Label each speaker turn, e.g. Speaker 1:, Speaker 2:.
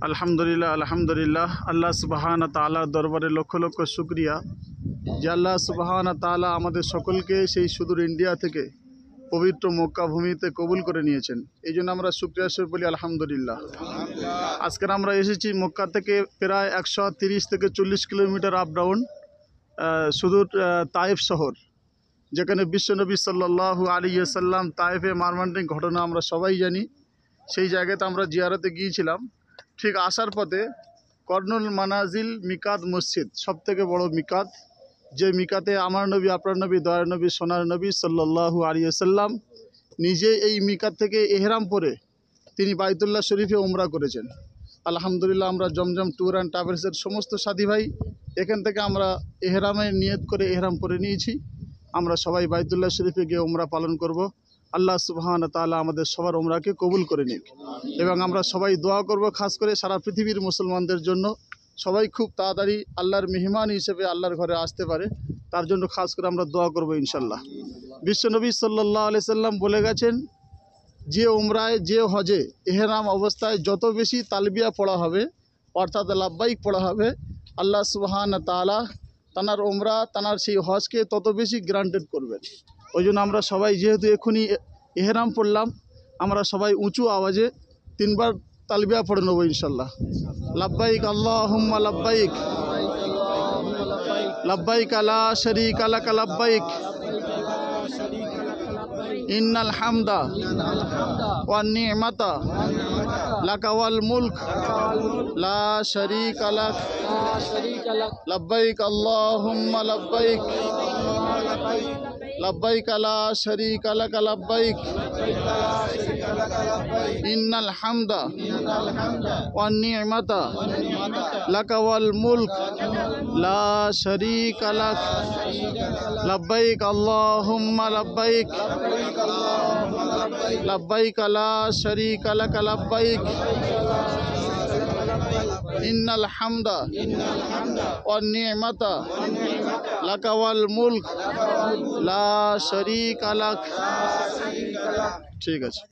Speaker 1: আলহামদুলিল্লাহ আলহামদুলিল্লাহ। আল্লাহ সুবহানাহু তাআলার দরবারে লক্ষ লক্ষ শুকরিয়া যে আল্লাহ সুবহানাহু তাআলা আমাদের সকলকে সেই সুদূর ইন্ডিয়া থেকে পবিত্র মক্কা ভূমিতে কবুল করে নিয়েছেন। এই জন্য আমরা শুকরিয়া স্বরূপ বলি আলহামদুলিল্লাহ। আজকের আমরা এসেছি মক্কা থেকে প্রায় 130 থেকে 40 কিলোমিটার আপ ডাউন সুদূর তায়েফ শহর, যেখানে বিশ্বনবী সাল্লাল্লাহু আলাইহি ওয়াসাল্লাম তায়েফে মর্মান্তিক ঘটনা আমরা সবাই জানি। সেই জায়গাতে আমরা জিয়ারতে গিয়েছিলাম। ঠিক আসার পথে কর্নুল মানাজিল মিকাত মসজিদ, সবথেকে বড় মিকাত, যে মিকাতে আমার নবী, আপনার নবী, দয়ার নবী, সোনার নবী সাল্লাল্লাহু আলাইহি ওয়াসাল্লাম নিজে এই মিকাত থেকে এহরাম পরে তিনি বাইতুল্লাহ শরীফে উমরা করেছেন। আলহামদুলিল্লাহ, আমরা জমজম ট্যুর অ্যান্ড ট্রাভেলসের সমস্ত সাথী ভাই এখান থেকে আমরা এহরামে নিয়ত করে এহরাম পরে নিয়েছি। আমরা সবাই বাইতুল্লাহ শরীফে গিয়ে উমরা পালন করব। আল্লাহ সুবহানাহু তাআলা আমাদের সবার উমরাকে কবুল করে নিক এবং আমরা সবাই দোয়া করব, খাস করে সারা পৃথিবীর মুসলমানদের জন্য সবাই খুব তাড়াতাড়ি আল্লাহর মেহমান হিসেবে আল্লাহর ঘরে আসতে পারে, তার জন্য খাস করে আমরা দোয়া করব ইনশাল্লাহ। বিশ্বনবী সাল্লাল্লাহু আলাইহি সাল্লাম বলে গেছেন, যে উমরায়, যে হজে এহরাম অবস্থায় যত বেশি তালবিয়া পড়া হবে, অর্থাৎ লাব্বাইক পড়া হবে, আল্লাহ সুবহানাহু তাআলা তানার উমরা, তানার সেই হজকে তত বেশি গ্রান্টেড করবেন। ওই জন্য আমরা সবাই, যেহেতু এখনই এহরাম পড়লাম, আমরা সবাই উঁচু আওয়াজে 3 বার তালবিয়া পড়ে নেব ইনশাল্লাহ। লাব্বাইক আল্লাহুম্মা লাব্বাইক, লাব্বাইক লা শারীকা লাক লাব্বাইক, ইন্নাল হামদা ওয়ান নি'মাতা লাকা ওয়াল মুলক লা শারীকা লাক, লাব্বাইক আল্লাহুম্মা লাব্বাইক, লাব্বাইক লা শারীকা লাক লাব্বাইক, ইন্নাল হামদা ওয়ান নি'মাতা লাকা ওয়াল মুলক লা শারীকা লাক, লাব্বাইক আল্লাহুম্মা লাব্বাইক, লাব্বাইক লা শারীকা লাক লাব্বাইক, ইন্নাল হামদা ওয়ান নি'মাতা লাকা ওয়াল মুলক লা শারীকা লাক। ঠিক আছে।